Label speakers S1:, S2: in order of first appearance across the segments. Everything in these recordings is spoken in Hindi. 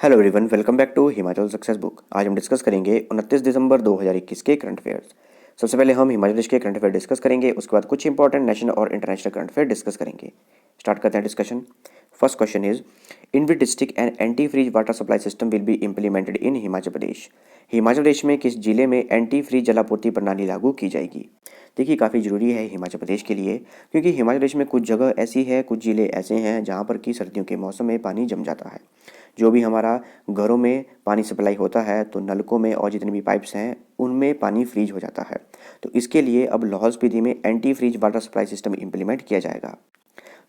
S1: Hello everyone, welcome back to Himachal success book. आज हम डिस्कस करेंगे 29 दिसंबर 2021 के करंट अफेयर्स। सबसे पहले हम हिमाचल प्रदेश के करंट अफेयर डिस्कस करेंगे, उसके बाद कुछ इंपॉर्टेंट नेशनल और इंटरनेशनल करंट अफेयर डिस्कस करेंगे। स्टार्ट करते हैं discussion. First question is, in which district and anti freeze water supply system will be implemented in Himachal Pradesh. Himachal Pradesh में किस जिले में एंटी फ्रीज जलापूर्ति प्रणाली लागू की जाएगी। देखिए, काफ़ी ज़रूरी है हिमाचल प्रदेश के लिए, क्योंकि हिमाचल प्रदेश में कुछ जगह ऐसी है, कुछ ज़िले ऐसे हैं जहाँ पर कि सर्दियों के मौसम में पानी जम जाता है। जो भी हमारा घरों में पानी सप्लाई होता है तो नलकों में और जितने भी पाइप्स हैं उनमें पानी फ्रीज हो जाता है। तो इसके लिए अब लाहौल स्पीति में anti freeze water supply system implement किया जाएगा।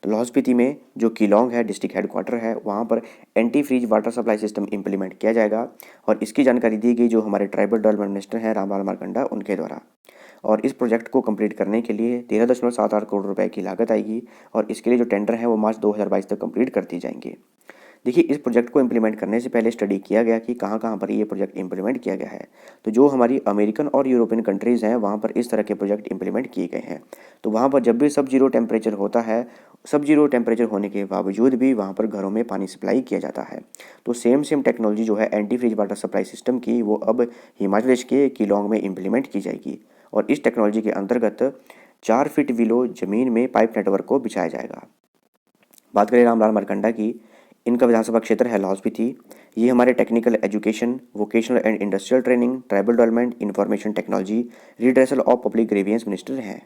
S1: तो लाहौल स्पीति में जो किलोंग है, डिस्ट्रिक्ट हेडक्वार्टर है, वहाँ पर anti freeze water supply system implement किया जाएगा। और इसकी जानकारी दी गई जो हमारे ट्राइबल डेवलपमेंट मिनिस्टर हैं रामलाल मारकंडा, उनके द्वारा। और इस प्रोजेक्ट को कंप्लीट करने के लिए 13.78 करोड़ रुपए की लागत आएगी और इसके लिए जो टेंडर है वो मार्च 2022 तक कंप्लीट कर दी जाएंगे। देखिए, इस प्रोजेक्ट को इम्प्लीमेंट करने से पहले स्टडी किया गया कि कहाँ कहाँ पर ये प्रोजेक्ट इम्प्लीमेंट किया गया है। तो जो हमारी अमेरिकन और यूरोपियन कंट्रीज़ हैं वहाँ पर इस तरह के प्रोजेक्ट इम्प्लीमेंट किए गए हैं। तो वहाँ पर जब भी सब जीरो टेम्परेचर होता है, सब जीरो टेम्परेचर होने के बावजूद भी वहाँ पर घरों में पानी सप्लाई किया जाता है। तो सेम टेक्नोलॉजी जो है anti freeze water supply system की, वो अब हिमाचल प्रदेश के किलोंग में इम्प्लीमेंट की जाएगी। और इस टेक्नोलॉजी के अंतर्गत 4 फीट विलो ज़मीन में पाइप नेटवर्क को बिछाया जाएगा। बात करें रामलाल मारकंडा की, इनका विधानसभा क्षेत्र है लाहौल स्पीति। ये हमारे technical education, vocational and industrial training, tribal development, information technology, redressal of public grievance minister हैं।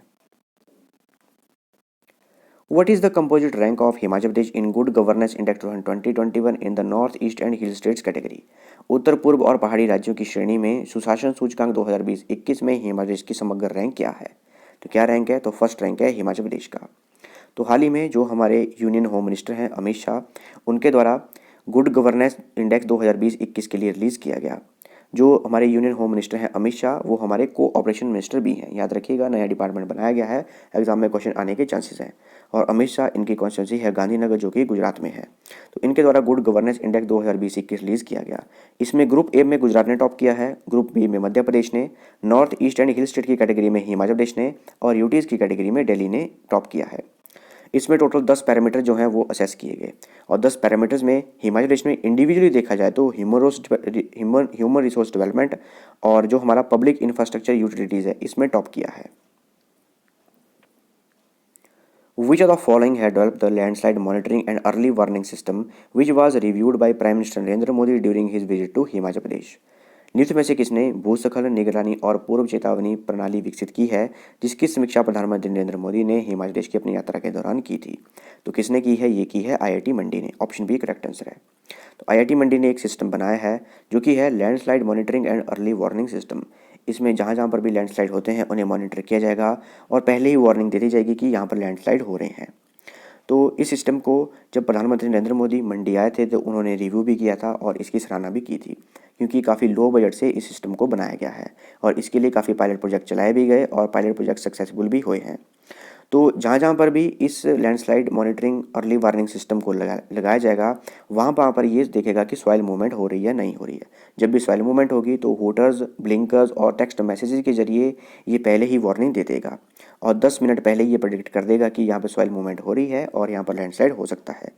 S1: What is the composite rank of Himachal Pradesh in Good Governance Index 2021 in the North East and Hill States category? उत्तर पूर्व और पहाड़ी राज्यों की श्रेणी में सुशासन सूचकांक 2020-21 में हिमाचल प्रदेश की समग्र रैंक क्या है। तो क्या रैंक है? तो फर्स्ट रैंक है हिमाचल प्रदेश का। तो हाल ही में जो हमारे यूनियन होम मिनिस्टर हैं अमित शाह, उनके द्वारा गुड गवर्नेंस इंडेक्स 2020-21 के लिए रिलीज़ किया गया। जो हमारे यूनियन होम मिनिस्टर हैं अमित शाह, वो हमारे कोऑपरेशन मिनिस्टर भी हैं। याद रखिएगा, नया डिपार्टमेंट बनाया गया है, एग्जाम में क्वेश्चन आने के चांसेस हैं। और अमित शाह, इनकी कॉन्स्टिट्यूंसी है गांधीनगर, जो कि गुजरात में है। तो इनके द्वारा गुड गवर्नेंस इंडेक्स 2020-21 रिलीज़ किया गया। इसमें ग्रुप ए में गुजरात ने टॉप किया है, ग्रुप बी में मध्य प्रदेश ने, north east and hill state की कैटेगरी में हिमाचल प्रदेश ने और यूटीज़ की कैटेगरी में दिल्ली ने टॉप किया है। इसमें टोटल 10 पैरामीटर जो हैं वो असेस किए गए और 10 पैरामीटर्स में हिमाचल प्रदेश में इंडिविजुअली देखा जाए तो ह्यूमन रिसोर्स डेवलपमेंट और जो हमारा पब्लिक इंफ्रास्ट्रक्चर यूटिलिटीज़ है, इसमें टॉप किया है। Which of the following had developed the landslide monitoring and early warning system which was reviewed by Prime Minister Narendra Modi during his visit to Himachal Pradesh? निम्न में से किसने भूस्खलन निगरानी और पूर्व चेतावनी प्रणाली विकसित की है, जिसकी समीक्षा प्रधानमंत्री नरेंद्र मोदी ने हिमाचल प्रदेश की अपनी यात्रा के दौरान की थी। तो किसने की है? ये की है आईआईटी मंडी ने। ऑप्शन बी करेक्ट आंसर है। तो आईआईटी मंडी ने एक सिस्टम बनाया है जो कि है landslide monitoring and early warning system. इसमें जहाँ जहाँ पर भी लैंडस्लाइड होते हैं उन्हें मॉनिटर किया जाएगा और पहले ही वार्निंग दे दी जाएगी कि यहाँ पर लैंडस्लाइड हो रहे हैं। तो इस सिस्टम को जब प्रधानमंत्री नरेंद्र मोदी मंडी आए थे तो उन्होंने रिव्यू भी किया था और इसकी सराहना भी की थी, क्योंकि काफ़ी लो बजट से इस सिस्टम को बनाया गया है और इसके लिए काफ़ी पायलट प्रोजेक्ट चलाए भी गए और पायलट प्रोजेक्ट सक्सेसफुल भी हुए हैं। तो जहाँ जहाँ पर भी इस landslide monitoring early warning system को लगाया जाएगा, वहाँ पर ये देखेगा कि सॉइल मूवमेंट हो रही है नहीं हो रही है। जब भी सॉइल मूवमेंट होगी तो होटर्स, ब्लिंकर्स और टेक्स्ट मैसेजेस के जरिए ये पहले ही वार्निंग दे देगा और 10 मिनट पहले ये प्रेडिक्ट कर देगा कि यहाँ पर सॉइल मूवमेंट हो रही है और यहाँ पर लैंडस्लाइड हो सकता है।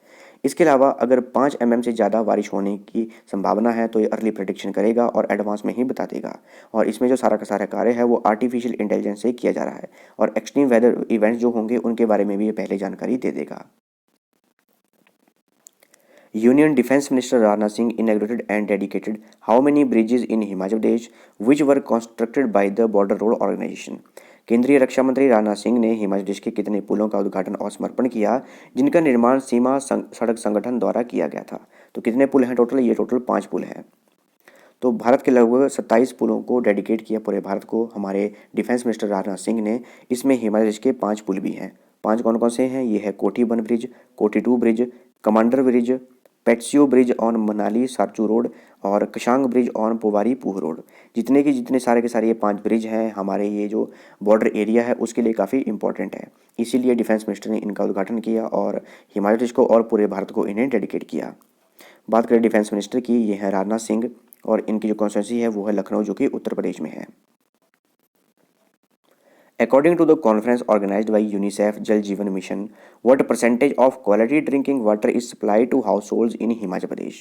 S1: इसके अलावा अगर 5 mm से ज़्यादा बारिश होने की संभावना है तो ये अर्ली प्रेडिक्शन करेगा और एडवांस में ही बता देगा। और इसमें जो सारा का सारा कार्य है वो आर्टिफिशियल इंटेलिजेंस से किया जा रहा है और एक्सट्रीम वेदर इवेंट्स जो होंगे उनके बारे में भी ये पहले जानकारी दे देगा। Union Defence Minister Rajnath Singh inaugurated and dedicated how many bridges in Himachal Pradesh which were constructed by the Border Road Organization? केंद्रीय रक्षा मंत्री राजनाथ सिंह ने हिमाचल प्रदेश के कितने पुलों का उद्घाटन और समर्पण किया जिनका निर्माण सीमा सड़क संगठन द्वारा किया गया था। तो कितने पुल हैं टोटल? ये टोटल 5 पुल हैं। तो भारत के लगभग 27 पुलों को डेडिकेट किया पूरे भारत को हमारे डिफेंस मिनिस्टर राजनाथ सिंह ने। इसमें हिमाचल प्रदेश के 5 पुल भी हैं। 5 कौन कौन से हैं? ये है कोटी 1 bridge, Koti 2 bridge, commander bridge, Patseo bridge on Manali Sarchu road और Kashang bridge on Powari Pooh road. जितने सारे के सारे ये 5 ब्रिज हैं हमारे ये जो बॉर्डर एरिया है उसके लिए काफ़ी इंपॉर्टेंट है। इसीलिए डिफेंस मिनिस्टर ने इनका उद्घाटन किया और हिमाचल प्रदेश को और पूरे भारत को इन्हें डेडिकेट किया। बात करें डिफेंस मिनिस्टर की, ये है राजनाथ सिंह और इनकी जो कॉन्स्टिट्यूंसी है वो है लखनऊ, जो कि उत्तर प्रदेश में है। According to the conference organized by UNICEF Jal Jeevan Mission, what percentage of quality drinking water is supplied to households in Himachal Pradesh?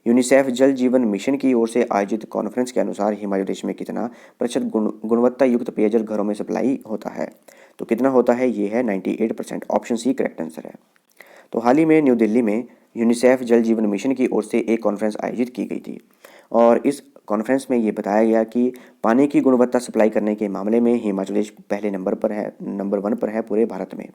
S1: UNICEF जल जीवन मिशन की ओर से आयोजित कॉन्फ्रेंस के अनुसार हिमाचल प्रदेश में कितना प्रतिशत गुणवत्ता युक्त पेयजल घरों में सप्लाई होता है? तो कितना होता है? ये है 98%। ऑप्शन सी करेक्ट आंसर है। तो हाल ही में न्यू दिल्ली में यूनिसेफ जल जीवन मिशन की ओर से एक कॉन्फ्रेंस आयोजित की गई थी और इस कॉन्फ्रेंस में ये बताया गया कि पानी की गुणवत्ता सप्लाई करने के मामले में हिमाचल प्रदेश पहले नंबर 1 पर है पूरे भारत में।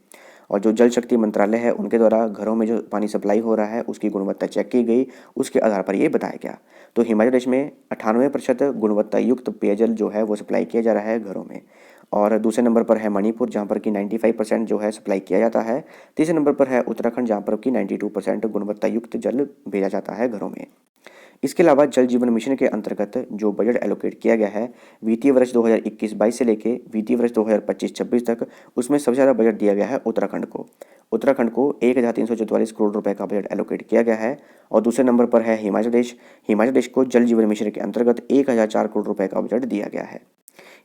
S1: और जो जल शक्ति मंत्रालय है उनके द्वारा घरों में जो पानी सप्लाई हो रहा है उसकी गुणवत्ता चेक की गई, उसके आधार पर ये बताया गया। तो हिमाचल प्रदेश में 98% गुणवत्ता युक्त पेयजल जो है वो सप्लाई किया जा रहा है घरों में। और दूसरे नंबर पर है मणिपुर जहाँ पर कि 95% जो है सप्लाई किया जाता है। तीसरे नंबर पर है उत्तराखंड जहाँ पर कि 92% गुणवत्ता युक्त जल भेजा जाता है घरों में। इसके अलावा जल जीवन मिशन के अंतर्गत जो बजट एलोकेट किया गया है वित्तीय वर्ष 2021-22 से लेके वित्तीय वर्ष 2025-26 तक, उसमें सबसे ज़्यादा बजट दिया गया है उत्तराखंड को। उत्तराखंड को 1344 करोड़ रुपए का बजट एलोकेट किया गया है। और दूसरे नंबर पर है हिमाचल प्रदेश। हिमाचल प्रदेश को जल जीवन मिशन के अंतर्गत 1004 करोड़ रुपए का बजट दिया गया है।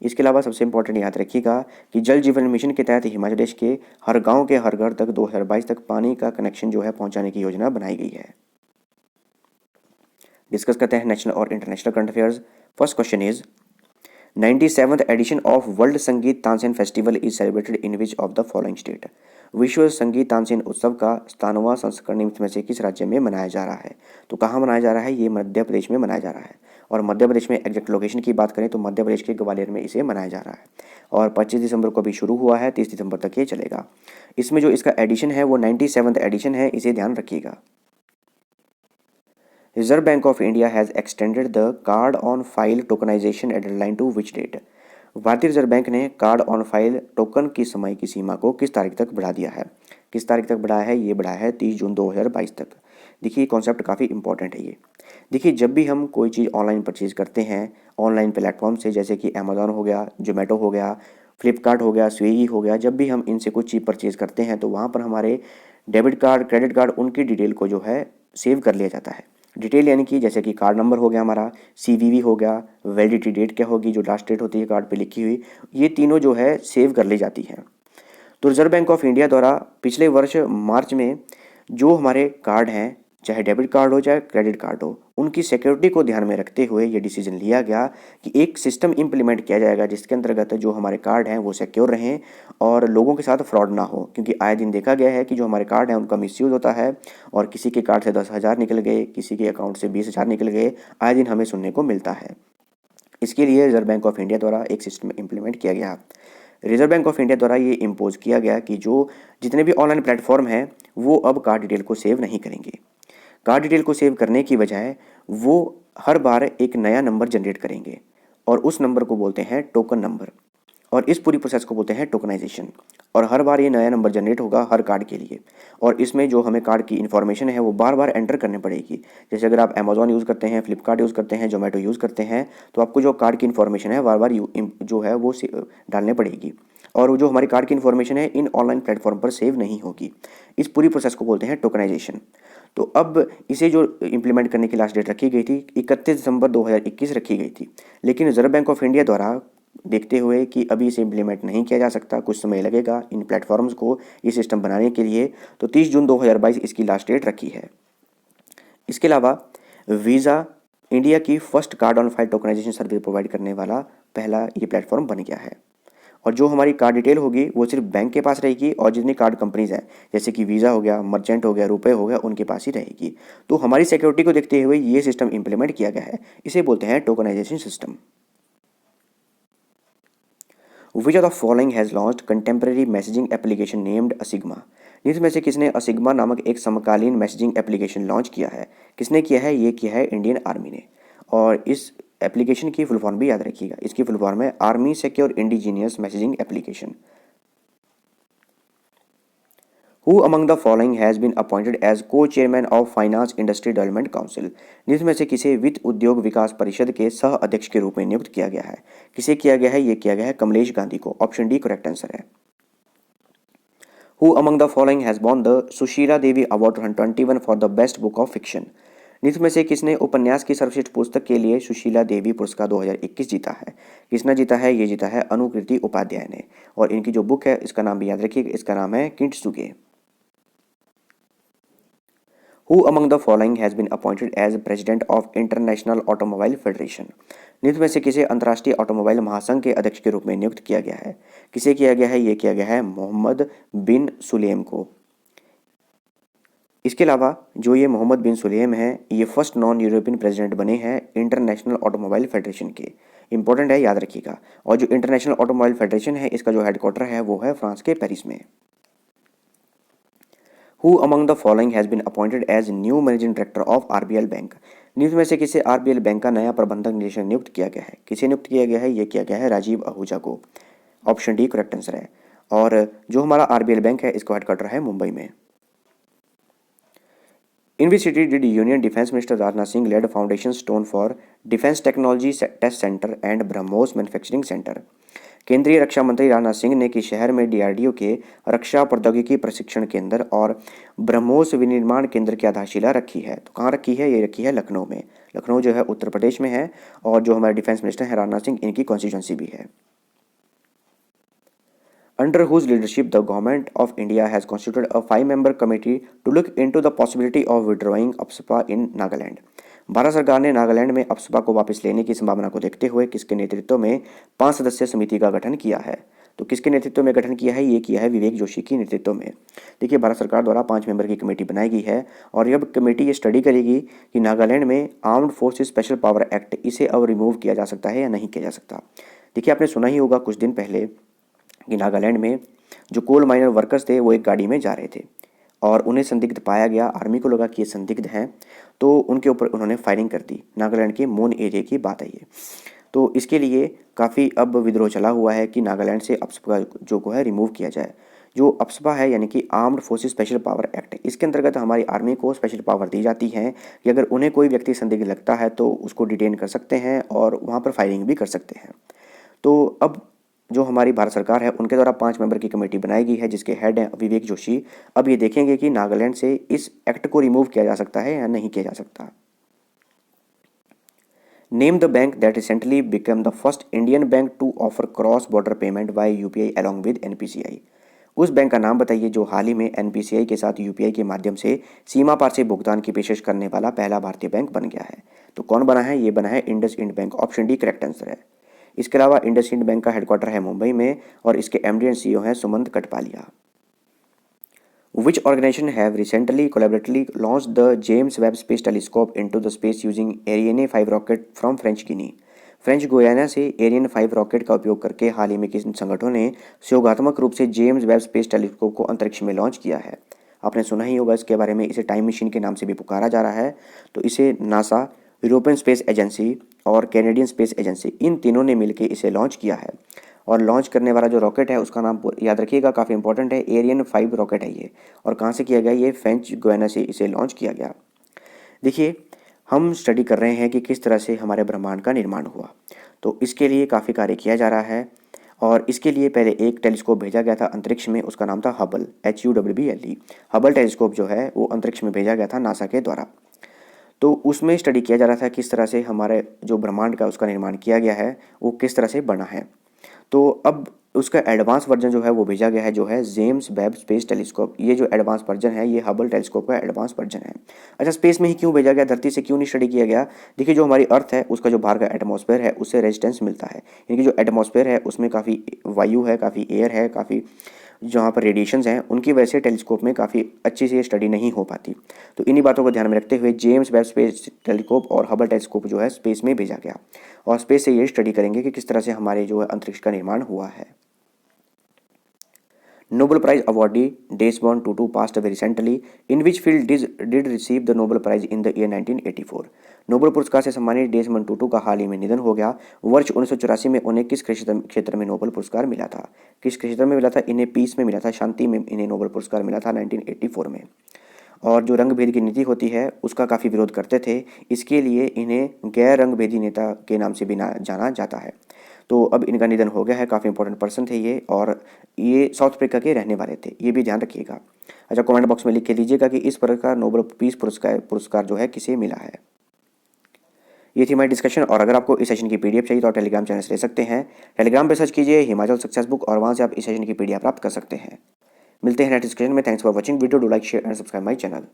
S1: इसके अलावा सबसे इंपॉर्टेंट याद रखिएगा कि जल जीवन मिशन के तहत हिमाचल प्रदेश के हर गाँव के हर घर तक 2022 तक पानी का कनेक्शन जो है पहुँचाने की योजना बनाई गई है। डिस्कस करते हैं नेशनल और international current affairs. First question is 97th edition of world Sangeet Tansen festival is celebrated in which of the following state? Vishwa Sangeet Tansen उत्सव का 97वां संस्करण निम्न में से किस राज्य में मनाया जा रहा है? तो कहाँ मनाया जा रहा है? ये मध्य प्रदेश में मनाया जा रहा है। और मध्य प्रदेश में एग्जैक्ट लोकेशन की बात करें तो मध्य प्रदेश के ग्वालियर में इसे मनाया जा रहा है। और 25 दिसंबर को अभी शुरू हुआ है, 30 दिसंबर तक ये चलेगा। इसमें जो इसका एडिशन है वो 97th एडिशन है, इसे ध्यान रखिएगा। Reserve Bank of India has extended the card on file tokenization deadline to which date? भारतीय रिजर्व बैंक ने कार्ड ऑन फाइल टोकन की समय की सीमा को किस तारीख तक बढ़ा दिया है? किस तारीख तक बढ़ाया है? ये बढ़ाया है 30 जून 2022 तक। देखिए कॉन्सेप्ट काफ़ी इंपॉर्टेंट है ये। देखिए जब भी हम कोई चीज़ ऑनलाइन परचेज करते हैं ऑनलाइन प्लेटफॉर्म से, जैसे कि अमेजोन हो गया, जोमेटो हो गया, फ्लिपकार्ट हो गया, स्विगी हो गया, जब भी हम इनसे कुछ चीज़ परचेज करते हैं तो वहाँ पर हमारे डेबिट कार्ड, क्रेडिट कार्ड, उनकी डिटेल को जो है सेव कर लिया जाता है। डिटेल यानी कि जैसे कि कार्ड नंबर हो गया हमारा, सीवीवी हो गया, वैलिडिटी डेट क्या होगी, जो लास्ट डेट होती है कार्ड पे लिखी हुई, ये तीनों जो है सेव कर ली जाती हैं। तो रिजर्व बैंक ऑफ इंडिया द्वारा पिछले वर्ष मार्च में जो हमारे कार्ड हैं, चाहे डेबिट कार्ड हो चाहे क्रेडिट कार्ड हो, उनकी सिक्योरिटी को ध्यान में रखते हुए ये डिसीजन लिया गया कि एक सिस्टम इम्प्लीमेंट किया जाएगा जिसके अंतर्गत जो हमारे कार्ड हैं वो सिक्योर रहें और लोगों के साथ फ्रॉड ना हो। क्योंकि आए दिन देखा गया है कि जो हमारे कार्ड हैं उनका मिसयूज़ होता है और किसी के कार्ड से 10,000 निकल गए, किसी के अकाउंट से 20,000 निकल गए, आए दिन हमें सुनने को मिलता है। इसके लिए रिजर्व बैंक ऑफ इंडिया द्वारा एक सिस्टम इम्प्लीमेंट किया गया। रिजर्व बैंक ऑफ इंडिया द्वारा ये इम्पोज किया गया कि जो जितने भी ऑनलाइन प्लेटफॉर्म हैं वो अब कार्ड डिटेल को सेव नहीं करेंगे। कार्ड डिटेल को सेव करने की बजाय वो हर बार एक नया नंबर जनरेट करेंगे और उस नंबर को बोलते हैं टोकन नंबर और इस पूरी प्रोसेस को बोलते हैं टोकनाइजेशन। और हर बार ये नया नंबर जनरेट होगा हर कार्ड के लिए और इसमें जो हमें कार्ड की इन्फॉर्मेशन है वो बार बार एंटर करनी पड़ेगी। जैसे अगर आप अमेजोन यूज़ करते हैं, फ्लिपकार्ट यूज़ करते हैं, जोमेटो यूज़ करते हैं, तो आपको जो कार्ड की इन्फॉर्मेशन है बार बार जो है वो डालने पड़ेगी और जो हमारी कार्ड की इन्फॉर्मेशन है इन ऑनलाइन प्लेटफॉर्म पर सेव नहीं होगी। इस पूरी प्रोसेस को बोलते हैं टोकनाइजेशन। तो अब इसे जो इम्प्लीमेंट करने की लास्ट डेट रखी गई थी 31 दिसंबर 2021 रखी गई थी, लेकिन रिजर्व बैंक ऑफ इंडिया द्वारा देखते हुए कि अभी इसे इम्प्लीमेंट नहीं किया जा सकता, कुछ समय लगेगा इन प्लेटफॉर्म्स को ये सिस्टम बनाने के लिए, तो 30 जून 2022 इसकी लास्ट डेट रखी है। इसके अलावा वीज़ा इंडिया की first card on file tokenization service provide करने वाला पहला ये प्लेटफॉर्म बन गया है और जो हमारी कार्ड डिटेल होगी वो सिर्फ बैंक के पास रहेगी और जितनी कार्ड कंपनीज हैं जैसे कि वीज़ा हो गया, मर्चेंट हो गया, रुपए हो गया, उनके पास ही रहेगी। तो हमारी सिक्योरिटी को देखते हुए ये सिस्टम इंप्लीमेंट किया गया है, इसे बोलते हैं tokenization system. Which of the following has launched contemporary messaging application named Asigma? निम्न में से किसने असिग्मा नामक एक समकालीन मैसेजिंग एप्लीकेशन लॉन्च किया है? किसने किया है? ये किया है इंडियन आर्मी ने। और इस एप्लीकेशन की फुल फॉर्म भी याद रखिएगा, इसकी फुल फॉर्म है army secure indigenous messaging application. Who among the following has been appointed as co-chairman of Finance Industry Development Council? निम्न में से किसे वित्त उद्योग विकास परिषद के सह अध्यक्ष के रूप में नियुक्त किया गया है? किसे किया गया है? ये किया गया है कमलेश गांधी को। ऑप्शन डी करेक्ट आंसर है। Who among the following has won the Sushila Devi award 2021 for the best book of fiction? निम्न में से किसने उपन्यास की सर्वश्रेष्ठ पुस्तक के लिए सुशीला देवी पुरस्कार 2021 जीता है? किसने जीता है? ये जीता है अनुकृति उपाध्याय ने। और इनकी जो बुक है इसका नाम भी याद रखिएगा, इसका नाम है kintsugi. Who among the following has been appointed as president of International Automobile Federation. निम्न में से किसे अंतर्राष्ट्रीय ऑटोमोबाइल महासंघ के अध्यक्ष के रूप में नियुक्त किया गया है? किसे किया गया है? ये किया गया है मोहम्मद बिन सुलेम को। इसके अलावा जो ये मोहम्मद बिन सुलेम हैं, ये फर्स्ट नॉन यूरोपियन प्रेसिडेंट बने हैं इंटरनेशनल ऑटोमोबाइल फेडरेशन के। इंपॉर्टेंट है, याद रखिएगा। और जो इंटरनेशनल ऑटोमोबाइल फेडरेशन है, इसका जो हेडक्वार्टर है वो है फ्रांस के पेरिस में। Who among the following has been appointed as new managing director of RBL bank. निम्न में से किसे आरबीएल बैंक का नया प्रबंधक निदेशक नियुक्त किया गया है? किसे नियुक्त किया गया है? ये किया गया है राजीव आहूजा को। ऑप्शन डी करेक्ट आंसर है। और जो हमारा आरबीएल बैंक है, इसका हेडक्वार्टर है मुंबई में। In which city did Union Defence Minister Rajnath Singh laid a foundation stone for Defence Technology Test Center and BrahMos Manufacturing Center? केंद्रीय रक्षा मंत्री राजनाथ सिंह ने किस शहर में डीआरडीओ के रक्षा प्रौद्योगिकी प्रशिक्षण केंद्र और ब्रह्मोस विनिर्माण केंद्र की आधारशिला रखी है? तो कहाँ रखी है? ये रखी है लखनऊ में। लखनऊ जो है उत्तर प्रदेश में है, और जो हमारे डिफेंस मिनिस्टर हैं राजनाथ सिंह, इनकी कॉन्स्टिट्यूंसी भी है। Under whose leadership the government of India has constituted a 5-member committee to look into the possibility of withdrawing अप्सपा in Nagaland। Bharat सरकार ने नागालैंड में अप्सपा को वापस लेने की संभावना को देखते हुए किसके नेतृत्व में 5 सदस्यीय समिति का गठन किया है? तो किसके नेतृत्व में गठन किया है? ये किया है विवेक जोशी की नेतृत्व में। देखिए, भारत सरकार द्वारा 5 मेंबर की कमेटी बनाई गई है, और अब कमेटी ये स्टडी करेगी कि नागालैंड में armed forces special power act, इसे अब रिमूव किया जा सकता है या नहीं किया जा सकता। देखिए, आपने सुना ही होगा कुछ दिन पहले कि नागालैंड में जो कोल माइनर वर्कर्स थे वो एक गाड़ी में जा रहे थे, और उन्हें संदिग्ध पाया गया। आर्मी को लगा कि ये संदिग्ध हैं, तो उनके ऊपर उन्होंने फायरिंग कर दी। नागालैंड के मोन एरिया की बात है ये। तो इसके लिए काफ़ी अब विद्रोह चला हुआ है कि नागालैंड से अप्सपा जो को है रिमूव किया जाए। जो अप्सपा है यानी कि armed forces special power act, इसके अंतर्गत हमारी आर्मी को स्पेशल पावर दी जाती है कि अगर उन्हें कोई व्यक्ति संदिग्ध लगता है तो उसको डिटेन कर सकते हैं और वहाँ पर फायरिंग भी कर सकते हैं। तो अब जो हमारी भारत सरकार है, उनके द्वारा 5 मेंबर की कमेटी बनाई गई है, जिसके हेड हैं विवेक जोशी। अब ये देखेंगे कि नागालैंड से इस एक्ट को रिमूव किया जा सकता है या नहीं किया जा सकता। Name the bank that recently become the first Indian bank to offer cross border payment by UPI along with NPCI. उस बैंक का नाम बताइए जो हाल ही में एनपीसीआई के साथ यूपीआई के माध्यम से सीमा पार से भुगतान की पेशकश करने वाला पहला भारतीय बैंक बन गया है। तो कौन बना है? ये बना है IndusInd bank. Option D correct answer है। इसके अलावा इंडसइंड बैंक का हेडक्वार्टर है मुंबई में, और इसके एमडी एंड सीईओ हैं Sumant कटपालिया। Which organization have recently collaboratively launched the James Webb Space Telescope into the space using Ariane 5 rocket from French Guiana? French Guiana से एरियन 5 रॉकेट का उपयोग करके हाल ही में किस संगठन ने सहयोगात्मक रूप से जेम्स वेब स्पेस टेलीस्कोप को अंतरिक्ष में लॉन्च किया है? आपने सुना ही होगा इसके बारे में। इसे टाइम मशीन के नाम से भी पुकारा जा रहा है। तो इसे नासा, यूरोपियन स्पेस एजेंसी और कैनेडियन स्पेस एजेंसी, इन तीनों ने मिलकर इसे लॉन्च किया है। और लॉन्च करने वाला जो रॉकेट है उसका नाम याद रखिएगा, काफ़ी इंपॉर्टेंट है, एरियन 5 रॉकेट है ये। और कहाँ से किया गया? ये फ्रेंच गुयाना से इसे लॉन्च किया गया। देखिए, हम स्टडी कर रहे हैं कि किस तरह से हमारे ब्रह्मांड का निर्माण हुआ, तो इसके लिए काफ़ी कार्य किया जा रहा है। और इसके लिए पहले एक टेलीस्कोप भेजा गया था अंतरिक्ष में, उसका नाम था हबल, HUBBLE। हबल टेलीस्कोप जो है वो अंतरिक्ष में भेजा गया था नासा के द्वारा। तो उसमें स्टडी किया जा रहा था किस तरह से हमारे जो ब्रह्मांड का उसका निर्माण किया गया है वो किस तरह से बना है। तो अब उसका एडवांस वर्जन जो है वो भेजा गया है, जो है जेम्स वेब स्पेस टेलीस्कोप। ये जो एडवांस वर्जन है ये हबल टेलीस्कोप का एडवांस वर्जन है। अच्छा, स्पेस में ही क्यों भेजा गया? धरती से क्यों नहीं स्टडी किया गया? देखिए, जो हमारी अर्थ है उसका जो बाहर का एटमॉस्फेयर है उससे रेजिस्टेंस मिलता है, यानी कि जो एटमॉस्फेयर है उसमें काफ़ी वायु है, काफ़ी एयर है, काफ़ी जहाँ पर रेडिएशंस हैं, उनकी वजह से टेलीस्कोप में काफ़ी अच्छी से स्टडी नहीं हो पाती। तो इन्हीं बातों को ध्यान में रखते हुए जेम्स वेब स्पेस टेलीस्कोप और हबल टेलीस्कोप जो है स्पेस में भेजा गया, और स्पेस से ये स्टडी करेंगे कि किस तरह से हमारे जो है अंतरिक्ष का निर्माण हुआ है। Nobel Prize awardee Desmond Tutu passed away recently. In which field did receive the Nobel Prize in the year 1984? Nobel पुरस्कार से सम्मानित डेसमंड टूटू का हाल ही में निधन हो गया। वर्ष 1984 में उन्हें किस क्षेत्र में नोबेल पुरस्कार मिला था? किस क्षेत्र में मिला था? इन्हें पीस में मिला था, शांति में इन्हें नोबेल पुरस्कार मिला था 1984 में। और जो रंग भेद की नीति होती है उसका काफ़ी विरोध करते थे, इसके लिए इन्हें गैर रंग भेदी नेता के नाम से भी जाना जाता है। तो अब इनका निधन हो गया है। काफ़ी इंपॉर्टेंट पर्सन थे ये, और ये साउथ अफ्रीका के रहने वाले थे, ये भी ध्यान रखिएगा। अच्छा, कमेंट बॉक्स में लिख के दीजिएगा कि इस प्रकार नोबेल पीस पुरस्कार जो है किसे मिला है। ये थी हमारी डिस्कशन, और अगर आपको इस सेशन की पीडीएफ चाहिए तो आप टेलीग्राम चैनल से ले सकते हैं। टेलीग्राम पे सर्च कीजिए हिमाचल सक्सेस बुक, और वहाँ से आप इस सेशन की पीडीएफ प्राप्त कर सकते हैं। मिलते हैं नेक्स्ट डिस्कशन में। Thanks for watching video. Do like, share and subscribe my channel.